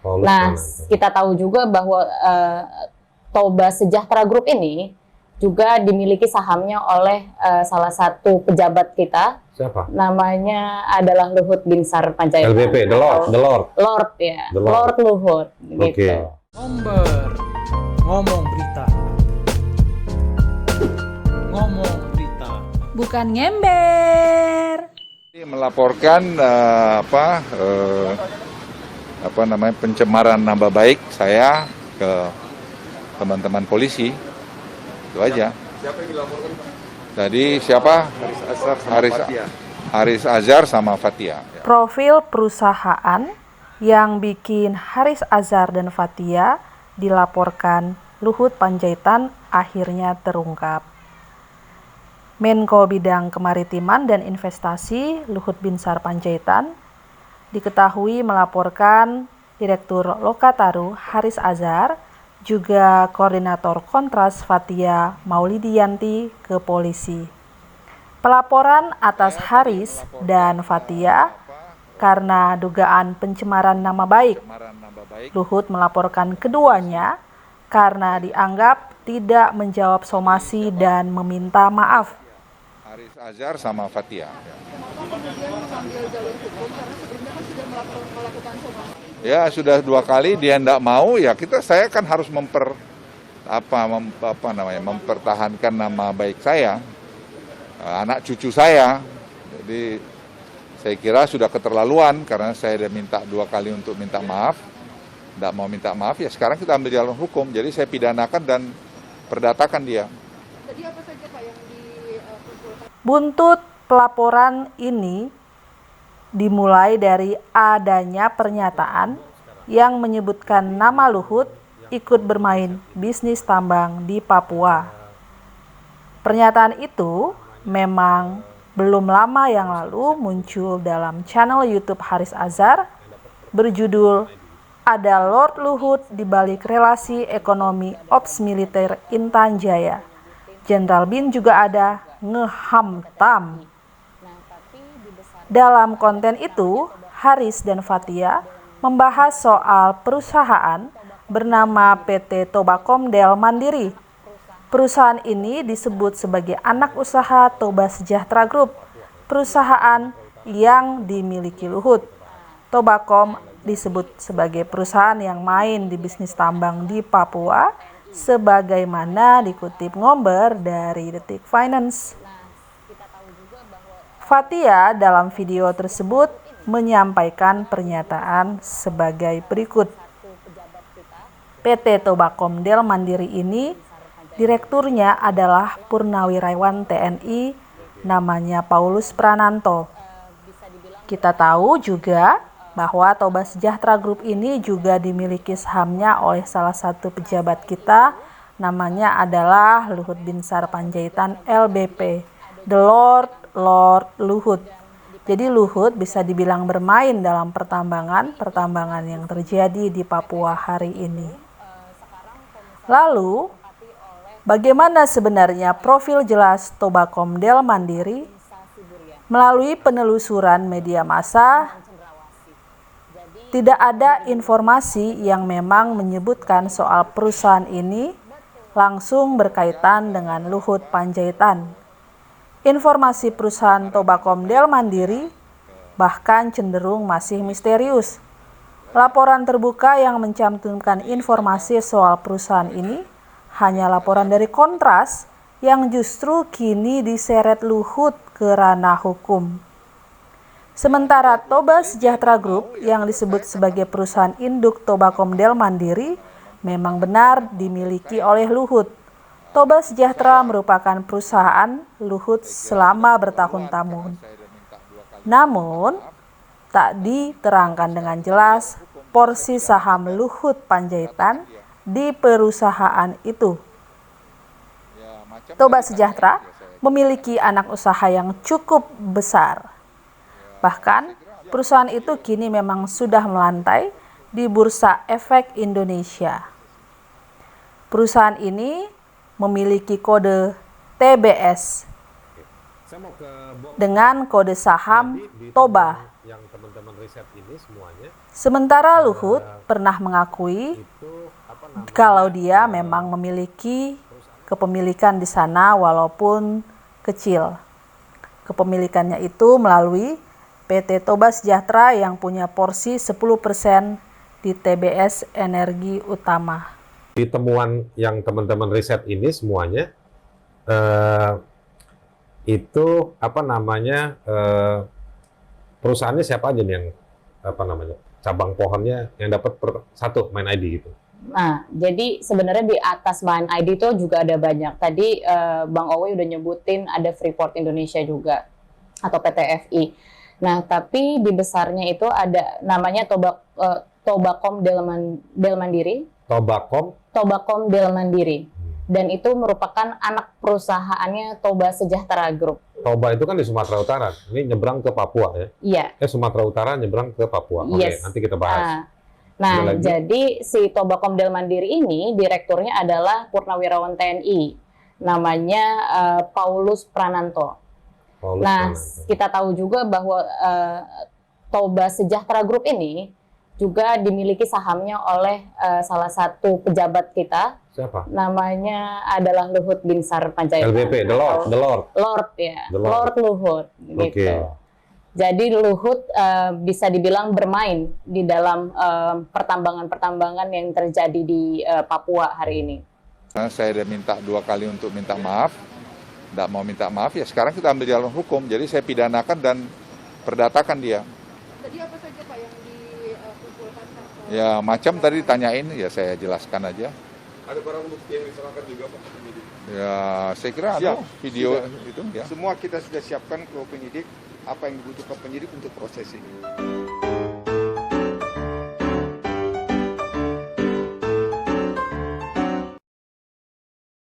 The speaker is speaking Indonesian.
Paulus Nah, Prananto. kita tahu juga bahwa Toba Sejahtera Group ini juga dimiliki sahamnya oleh salah satu pejabat kita. Siapa? Namanya adalah Luhut Binsar Panjaitan. LBP, The Lord, The Lord. Lord ya, The Lord. Lord Luhut. Oke. Gitu. Ngomber, ngomong berita. Ngomong berita. Bukan ngember. Melaporkan pencemaran nama baik saya ke teman-teman polisi, itu aja. Siapa yang dilaporkan? Tadi siapa? Haris Azhar sama Fathia. Profil perusahaan yang bikin Haris Azhar dan Fathia dilaporkan Luhut Panjaitan akhirnya terungkap. Menko Bidang Kemaritiman dan Investasi Luhut Binsar Panjaitan diketahui melaporkan Direktur Lokataru Haris Azhar juga Koordinator Kontras Fathia Maulidiyanti ke polisi. Pelaporan atas Haris dan Fathia karena dugaan pencemaran nama baik. Luhut melaporkan keduanya karena dianggap tidak menjawab somasi dan meminta maaf. Haris Azhar sama Fathia. Ya sudah 2 kali dia tidak mau, ya saya kan harus mempertahankan nama baik saya, anak cucu saya. Jadi saya kira sudah keterlaluan karena saya sudah minta 2 kali untuk minta maaf, tidak mau minta maaf, ya sekarang kita ambil jalan hukum. Jadi saya pidanakan dan perdatakan dia. Tadi apa saja Pak yang dikumpulkan? Buntut pelaporan ini dimulai dari adanya pernyataan yang menyebutkan nama Luhut ikut bermain bisnis tambang di Papua. Pernyataan itu memang belum lama yang lalu muncul dalam channel YouTube Haris Azhar berjudul "Ada Lord Luhut di balik relasi ekonomi Ops Militer Intan Jaya. Jenderal Bin juga ada ngehamtam." Dalam konten itu, Haris dan Fathia membahas soal perusahaan bernama PT Tobakom Del Mandiri. Perusahaan ini disebut sebagai anak usaha Toba Sejahtera Group, perusahaan yang dimiliki Luhut. Tobakom disebut sebagai perusahaan yang main di bisnis tambang di Papua, sebagaimana dikutip Ngomber dari Detik Finance. Fathia dalam video tersebut menyampaikan pernyataan sebagai berikut. PT Tobakom Del Mandiri ini direkturnya adalah Purnawirawan TNI namanya Paulus Prananto. Kita tahu juga bahwa Toba Sejahtera Group ini juga dimiliki sahamnya oleh salah satu pejabat kita, namanya adalah Luhut Binsar Panjaitan LBP, The Lord Luhut. Jadi Luhut bisa dibilang bermain dalam pertambangan yang terjadi di Papua hari ini. Lalu, bagaimana sebenarnya profil jelas Tobakom Del Mandiri? Melalui penelusuran media massa, tidak ada informasi yang memang menyebutkan soal perusahaan ini langsung berkaitan dengan Luhut Panjaitan. Informasi perusahaan Tobakom Del Mandiri bahkan cenderung masih misterius. Laporan terbuka yang mencantumkan informasi soal perusahaan ini hanya laporan dari Kontras yang justru kini diseret Luhut ke ranah hukum. Sementara Toba Sejahtera Group yang disebut sebagai perusahaan induk Tobakom Del Mandiri memang benar dimiliki oleh Luhut. Toba Sejahtera merupakan perusahaan Luhut selama bertahun-tahun. Namun, tak diterangkan dengan jelas porsi saham Luhut Panjaitan di perusahaan itu. Toba Sejahtera memiliki anak usaha yang cukup besar. Bahkan, perusahaan itu kini memang sudah melantai di Bursa Efek Indonesia. Perusahaan ini memiliki kode TBS dengan kode saham Toba. riset ini semuanya Sementara Luhut pernah mengakui itu apa namanya, kalau dia memang memiliki kepemilikan di sana walaupun kecil. Kepemilikannya itu melalui PT Toba Sejahtera yang punya porsi 10% di TBS Energi Utama. di temuan yang teman-teman riset ini semuanya itu apa namanya perusahaannya siapa aja nih yang apa namanya cabang pohonnya yang dapat satu main ID gitu. Nah, jadi sebenarnya di atas main ID itu juga ada banyak. Tadi Bang Owe udah nyebutin ada Freeport Indonesia juga atau PT FI. Nah, tapi di besarnya itu ada namanya Tobacom Del Mandiri. Tobacom Del Mandiri. Dan itu merupakan anak perusahaannya Toba Sejahtera Group. Toba itu kan di Sumatera Utara. Ini nyebrang ke Papua ya? Iya. Sumatera Utara nyebrang ke Papua. Oke, Yes. nanti kita bahas. Nah, jadi si Tobacom Del Mandiri ini direkturnya adalah Purnawirawan TNI. Namanya Paulus Prananto. Nah, kita tahu juga bahwa Toba Sejahtera Group ini juga dimiliki sahamnya oleh salah satu pejabat kita. Siapa? Namanya adalah Luhut Binsar Panjaitan. LBP, The Lord. Lord ya, The Lord. Lord Luhut. Gitu. Oke. Jadi Luhut bisa dibilang bermain di dalam pertambangan-pertambangan yang terjadi di Papua hari ini. Saya udah minta 2 kali untuk minta maaf, tidak mau minta maaf, ya sekarang kita ambil jalan hukum. Jadi saya pidanakan dan perdatakan dia. Tadi apa saja Pak yang dikumpulkan? Ya macam tadi ditanyain, ya saya jelaskan aja. Ada barang bukti yang diserahkan juga Pak ke penyidik? Ya saya kira ada video itu ya. Semua kita sudah siapkan ke penyidik, apa yang dibutuhkan penyidik untuk proses ini.